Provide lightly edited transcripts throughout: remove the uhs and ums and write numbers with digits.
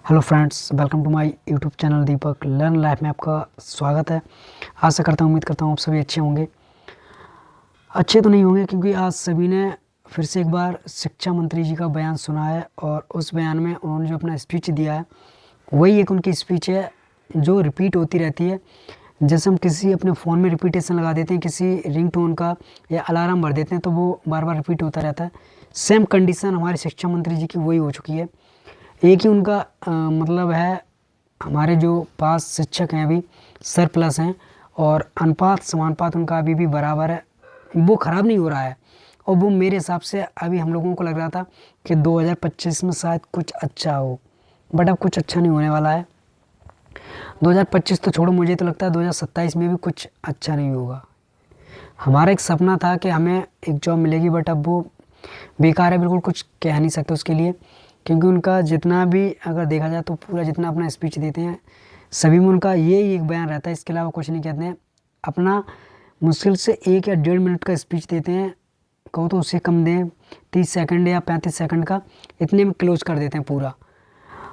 Hello friends, welcome to my YouTube channel Deepak learn life में आपका स्वागत है। आशा करता हूँ, उम्मीद करता हूँ आप सभी अच्छे होंगे। अच्छे तो नहीं होंगे क्योंकि आज सभी ने फिर से एक बार शिक्षा मंत्री जी का बयान सुना है और उस बयान में उन्होंने जो अपना स्पीच दिया है वही एक उनकी स्पीच है जो रिपीट होती रहती है। जैसे हम किसी अपने फ़ोन में रिपीटेशन लगा देते हैं किसी रिंगटोन का या अलार्म भर देते हैं तो वो बार बार रिपीट होता रहता है। सेम कंडीशन हमारे शिक्षा मंत्री जी की वही हो चुकी है। एक ही उनका मतलब है, हमारे जो पास शिक्षक हैं अभी सरप्लस हैं और अनुपात समानुपात उनका अभी भी बराबर है, वो ख़राब नहीं हो रहा है। और वो मेरे हिसाब से अभी हम लोगों को लग रहा था कि 2025 में शायद कुछ अच्छा हो, बट अब कुछ अच्छा नहीं होने वाला है। 2025 तो छोड़ो, मुझे तो लगता है 2027 में भी कुछ अच्छा नहीं होगा। हमारा एक सपना था कि हमें एक जॉब मिलेगी, बट अब वो बेकार है, बिल्कुल कुछ कह नहीं सकते उसके लिए। क्योंकि उनका जितना भी अगर देखा जाए तो पूरा जितना अपना स्पीच देते हैं सभी में उनका यही एक बयान रहता है, इसके अलावा कुछ नहीं कहते हैं। अपना मुश्किल से 1 या 1.5 मिनट का स्पीच देते हैं, कहो तो उससे कम दें, 30 सेकंड या 35 सेकंड का, इतने में क्लोज कर देते हैं पूरा।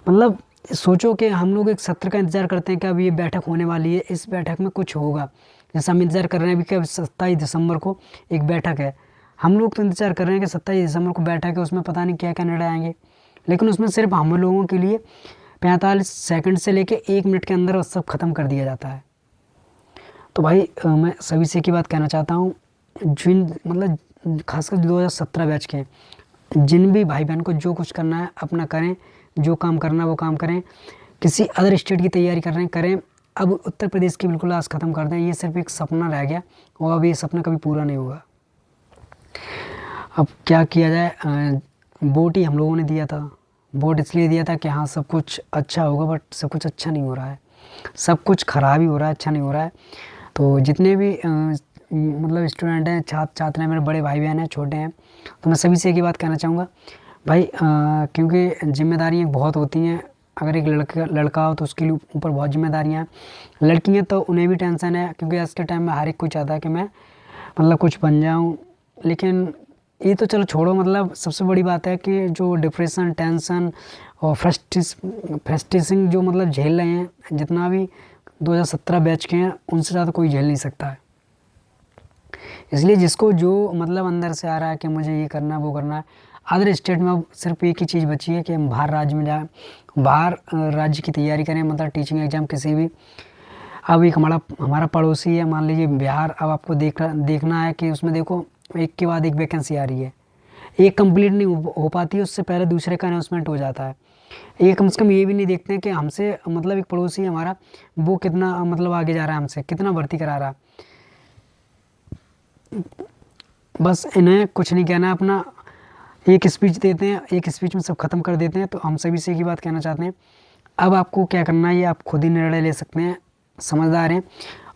मतलब सोचो कि हम लोग एक सत्र का इंतज़ार करते हैं कि अब ये बैठक होने वाली है, इस बैठक में कुछ होगा। जैसा हम इंतज़ार कर रहे हैं अभी कि अब 27 दिसंबर को एक बैठक है, हम लोग तो इंतज़ार कर रहे हैं कि 27 दिसंबर को बैठक है, उसमें पता नहीं क्या क्या निर्णय आएंगे। लेकिन उसमें सिर्फ हम लोगों के लिए 45 सेकंड से लेके 1 मिनट के अंदर सब ख़त्म कर दिया जाता है। तो भाई मैं सभी से एक ही बात कहना चाहता हूँ, जिन मतलब खासकर 2017 बैच के जिन भी भाई बहन को जो कुछ करना है अपना करें, जो काम करना है वो काम करें। किसी अदर स्टेट की तैयारी कर रहे हैं करें, अब उत्तर प्रदेश की बिल्कुल आस ख़त्म कर दें। ये सिर्फ एक सपना रह गया और अब ये सपना कभी पूरा नहीं होगा। अब क्या किया जाए, वोट ही हम लोगों ने दिया था। वोट इसलिए दिया था कि हाँ सब कुछ अच्छा होगा, बट सब कुछ अच्छा नहीं हो रहा है, सब कुछ ख़राब ही हो रहा है, अच्छा नहीं हो रहा है। तो जितने भी मतलब स्टूडेंट हैं, छात्र छात्र हैं, मेरे बड़े भाई बहन हैं, छोटे हैं, तो मैं सभी से एक ही बात कहना चाहूँगा भाई, क्योंकि जिम्मेदारियाँ बहुत होती हैं। अगर एक लड़का हो तो उसके ऊपर बहुत जिम्मेदारियाँ हैं। लड़की हैं तो उन्हें भी टेंशन है, क्योंकि आज के टाइम में हर एक कोई चाहता है कि मैं मतलब कुछ बन जाऊँ। लेकिन ये तो चलो छोड़ो, मतलब सबसे बड़ी बात है कि जो डिप्रेशन, टेंशन और फ्रस्ट्रेशन जो मतलब झेल रहे हैं, जितना भी 2017 बैच के हैं उनसे ज़्यादा कोई झेल नहीं सकता है। इसलिए जिसको जो मतलब अंदर से आ रहा है कि मुझे ये करना है वो करना है। अदर स्टेट में अब सिर्फ एक ही चीज़ बची है कि हम बाहर राज्य में जाएँ, बाहर राज्य की तैयारी करें, मतलब टीचिंग एग्ज़ाम किसी भी। अब एक हमारा पड़ोसी है, मान लीजिए बिहार, अब आपको देखना है कि उसमें देखो एक के बाद एक वैकेंसी आ रही है, एक कंप्लीट नहीं हो पाती है, उससे पहले दूसरे का अनाउंसमेंट हो जाता है। ये कम से कम ये भी नहीं देखते हैं कि हमसे मतलब एक पड़ोसी है हमारा, वो कितना मतलब आगे जा रहा है, हमसे कितना भर्ती करा रहा है। बस इन्हें कुछ नहीं कहना है, अपना एक स्पीच देते हैं, एक स्पीच में सब ख़त्म कर देते हैं। तो हम सभी से एक ही बात कहना चाहते हैं, अब आपको क्या करना है ये आप खुद ही निर्णय ले सकते हैं, समझदार हैं।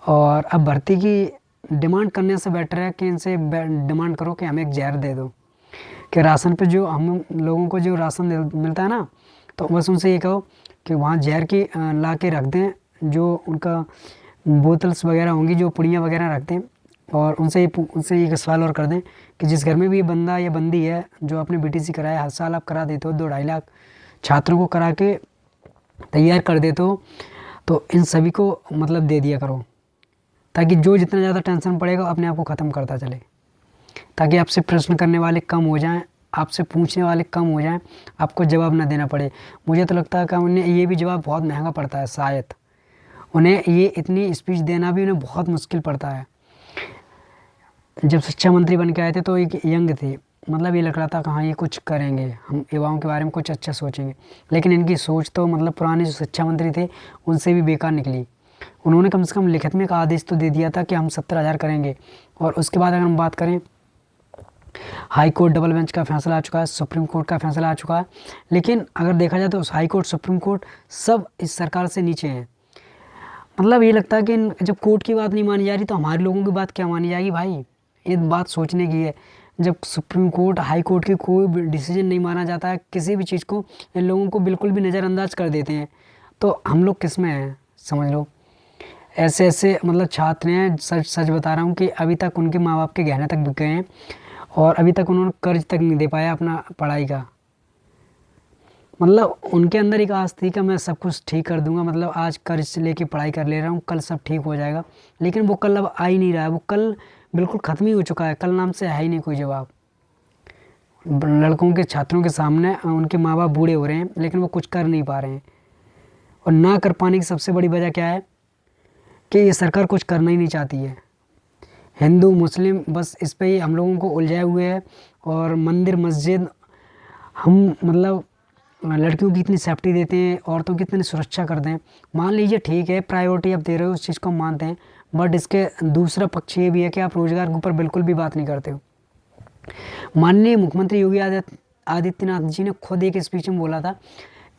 और अब भर्ती की डिमांड करने से बेटर है कि इनसे डिमांड करो कि हमें एक जहर दे दो। कि राशन पे जो हम लोगों को जो राशन मिलता है ना, तो बस उनसे ये कहो कि वहाँ जहर की ला के रख दें, जो उनका बोतल्स वगैरह होंगी, जो पुड़ियाँ वगैरह रख दें। और उनसे एक सवाल और कर दें कि जिस घर में भी ये बंदा या बंदी है जो आपने बीटीसी कराया, हर साल आप करा देते हो 2-2.5 लाख छात्रों को करा के तैयार कर देते हो, तो इन सभी को मतलब दे दिया करो, ताकि जो जितना ज़्यादा टेंशन पड़ेगा अपने आप को ख़त्म करता चले, ताकि आपसे प्रश्न करने वाले कम हो जाएं, आपसे पूछने वाले कम हो जाएं, आपको जवाब ना देना पड़े। मुझे तो लगता है कि उन्हें ये भी जवाब बहुत महंगा पड़ता है, शायद उन्हें ये इतनी स्पीच देना भी उन्हें बहुत मुश्किल पड़ता है। जब शिक्षा मंत्री बन के आए थे तो एक यंग थे, मतलब ये लग रहा था कि हाँ ये कुछ करेंगे, हम युवाओं के बारे में कुछ अच्छा सोचेंगे। लेकिन इनकी सोच तो मतलब पुराने जो शिक्षा मंत्री थे उनसे भी बेकार निकली। उन्होंने कम से कम लिखित में एक आदेश तो दे दिया था कि हम 70,000 करेंगे। और उसके बाद अगर हम बात करें, हाई कोर्ट डबल बेंच का फैसला आ चुका है, सुप्रीम कोर्ट का फैसला आ चुका है, लेकिन अगर देखा जाए तो हाई कोर्ट, सुप्रीम कोर्ट सब इस सरकार से नीचे हैं। मतलब ये लगता है कि जब कोर्ट की बात नहीं मानी जा रही तो हमारे लोगों की बात क्या मानी जाएगी भाई। ये बात सोचने की है। जब सुप्रीम कोर्ट, हाई कोर्ट की कोई भी डिसीजन नहीं माना जाता है किसी भी चीज़ को, इन लोगों को बिल्कुल भी नज़रअंदाज कर देते हैं, तो हम लोग किस में हैं समझ लो। ऐसे ऐसे मतलब छात्र हैं, सच सच बता रहा हूँ, कि अभी तक उनके माँ बाप के गहने तक बिक गए हैं और अभी तक उन्होंने कर्ज तक नहीं दे पाया अपना पढ़ाई का। मतलब उनके अंदर एक आस थी कि मैं सब कुछ ठीक कर दूंगा, मतलब आज कर्ज से लेके पढ़ाई कर ले रहा हूँ, कल सब ठीक हो जाएगा। लेकिन वो कल अब आ ही नहीं रहा है, वो कल बिल्कुल ख़त्म ही हो चुका है, कल नाम से है ही नहीं कोई जवाब। लड़कों के छात्रों के सामने उनके माँ बाप बूढ़े हो रहे हैं, लेकिन वो कुछ कर नहीं पा रहे हैं। और ना कर पाने की सबसे बड़ी वजह क्या है कि ये सरकार कुछ करना ही नहीं चाहती है। हिंदू मुस्लिम बस इस पे ही हम लोगों को उलझाए हुए है। और मंदिर मस्जिद हम मतलब लड़कियों की इतनी सेफ्टी देते हैं, औरतों की इतनी सुरक्षा करते हैं। मान लीजिए ठीक है, प्रायोरिटी आप दे रहे हो, उस चीज़ को हम मानते हैं, बट इसके दूसरा पक्ष ये भी है कि आप रोज़गार के ऊपर बिल्कुल भी बात नहीं करते हो। माननीय मुख्यमंत्री योगी आदित्यनाथ जी ने खुद एक स्पीच में बोला था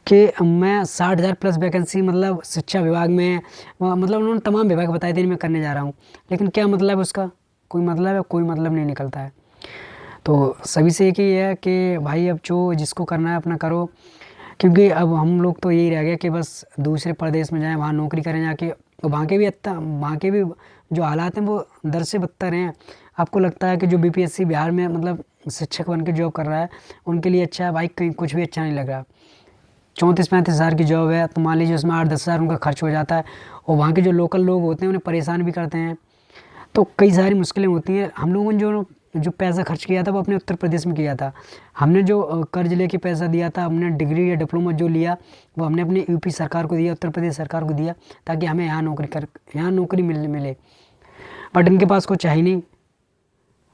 कि मैं 60,000 प्लस वैकेंसी मतलब शिक्षा विभाग में, मतलब उन्होंने तमाम विभाग बताए थे मैं करने जा रहा हूँ। लेकिन क्या मतलब है उसका? कोई मतलब है? कोई मतलब नहीं निकलता है। तो सभी से एक ही है कि भाई अब जो जिसको करना है अपना करो, क्योंकि अब हम लोग तो यही रह गया कि बस दूसरे प्रदेश में जाएं, वहाँ नौकरी करें जाके। तो वहाँ के भी जो हालात हैं वो दर से बदतर हैं। आपको लगता है कि जो बीपीएससी बिहार में मतलब शिक्षक बन के जॉब कर रहा है उनके लिए अच्छा है? भाई कहीं कुछ भी अच्छा नहीं लग रहा। 34-35 हज़ार की जॉब है, तो मान लीजिए उसमें 8-10 हज़ार उनका खर्च हो जाता है, और वहाँ के जो लोकल लोग होते हैं उन्हें परेशान भी करते हैं। तो कई सारी मुश्किलें होती हैं। हम लोगों ने जो पैसा खर्च किया था वो अपने उत्तर प्रदेश में किया था। हमने जो कर्ज लेके पैसा दिया था, हमने डिग्री या डिप्लोमा जो लिया वो हमने अपनी यूपी सरकार को दिया, उत्तर प्रदेश सरकार को दिया, ताकि हमें यहाँ नौकरी मिले। बट इनके पास कुछ है ही नहीं।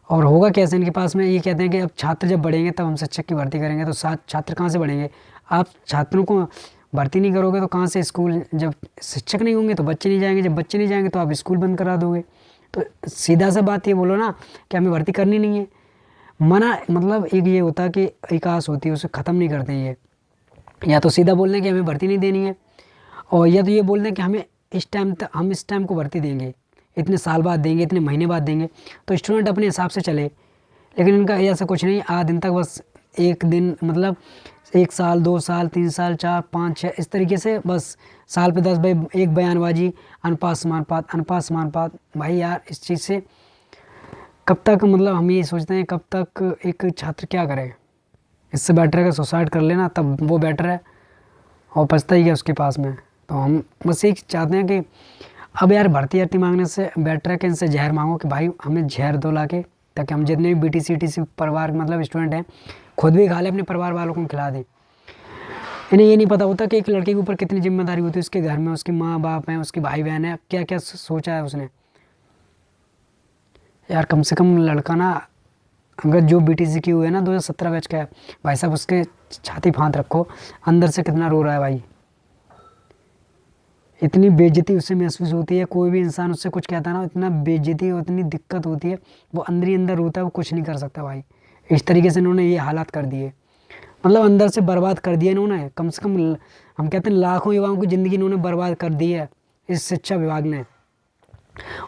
और होगा कैसे इनके पास में? ये कहते हैं कि अब छात्र जब बढ़ेंगे तब हम शिक्षक की भर्ती करेंगे। तो छात्र कहाँ से बढ़ेंगे? आप छात्रों को भर्ती नहीं करोगे तो कहाँ से स्कूल? जब शिक्षक नहीं होंगे तो बच्चे नहीं जाएंगे, जब बच्चे नहीं जाएंगे तो आप स्कूल बंद करा दोगे। तो सीधा सा बात ये बोलो ना कि हमें भर्ती करनी नहीं है। मना मतलब एक ये होता है कि एक आस होती है, उसे ख़त्म नहीं करते ये। या तो सीधा बोल दें कि हमें भर्ती नहीं देनी है, और या तो ये बोल दें कि हमें हम इस टाइम को भर्ती देंगे, इतने साल बाद देंगे, इतने महीने बाद देंगे, तो स्टूडेंट अपने हिसाब से चले। लेकिन इनका ऐसा कुछ नहीं, आध दिन तक बस एक दिन मतलब 1 साल 2 साल 3 साल 4 5 6 इस तरीके से, बस साल पे 10 भाई एक बयानबाजी, अनुपात समानुपात। भाई यार इस चीज़ से कब तक, मतलब हम ये सोचते हैं कब तक एक छात्र क्या करे? इससे बेटर है कि सुसाइड कर लेना, तब वो बेटर है, और बचता ही है उसके पास में। तो हम बस यही चाहते हैं कि अब यार भर्ती मांगने से बेटर है कि इनसे जहर मांगो कि भाई हमें जहर दो लाके, ताकि हम जितने भी BT-CTC परिवार मतलब स्टूडेंट हैं खुद भी खा लें, अपने परिवार वालों को खिला दें। इन्हें ये नहीं पता होता कि एक लड़के के ऊपर कितनी जिम्मेदारी होती है, उसके घर में उसके माँ बाप हैं, उसके भाई बहन है, क्या क्या सोचा है उसने। यार कम से कम लड़का ना, अगर जो BTC की हुई है ना 2017 बैच का है, भाई साहब उसके छाती फांद रखो, अंदर से कितना रो रहा है भाई। इतनी बेइज्जती उससे महसूस होती है, कोई भी इंसान उससे कुछ कहता है ना, इतना बेइज्जती और इतनी दिक्कत होती है, वो अंदर ही अंदर रोता है, वो कुछ नहीं कर सकता भाई। इस तरीके से इन्होंने ये हालात कर दिए, मतलब अंदर से बर्बाद कर दिया इन्होंने। कम से कम हम कहते हैं लाखों युवाओं की ज़िंदगी इन्होंने बर्बाद कर दी है इस शिक्षा विभाग ने।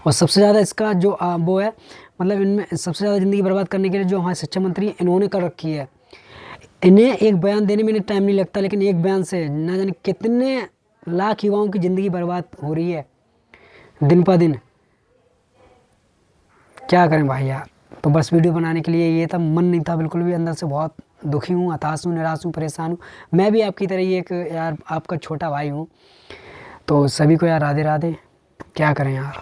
और सबसे ज़्यादा इसका जो वो है, मतलब इनमें सबसे ज़्यादा ज़िंदगी बर्बाद करने के लिए जो हमारे शिक्षा मंत्री इन्होंने कर रखी है। इन्हें एक बयान देने में इन्हें टाइम नहीं लगता, लेकिन एक बयान से न जाने कितने लाख युवाओं की ज़िंदगी बर्बाद हो रही है दिन पर दिन। क्या करें भाई यार। तो बस वीडियो बनाने के लिए ये था, मन नहीं था बिल्कुल भी, अंदर से बहुत दुखी हूँ, हताश हूँ, निराश हूँ, परेशान हूँ। मैं भी आपकी तरह ही एक यार आपका छोटा भाई हूँ। तो सभी को यार राधे राधे। क्या करें यार।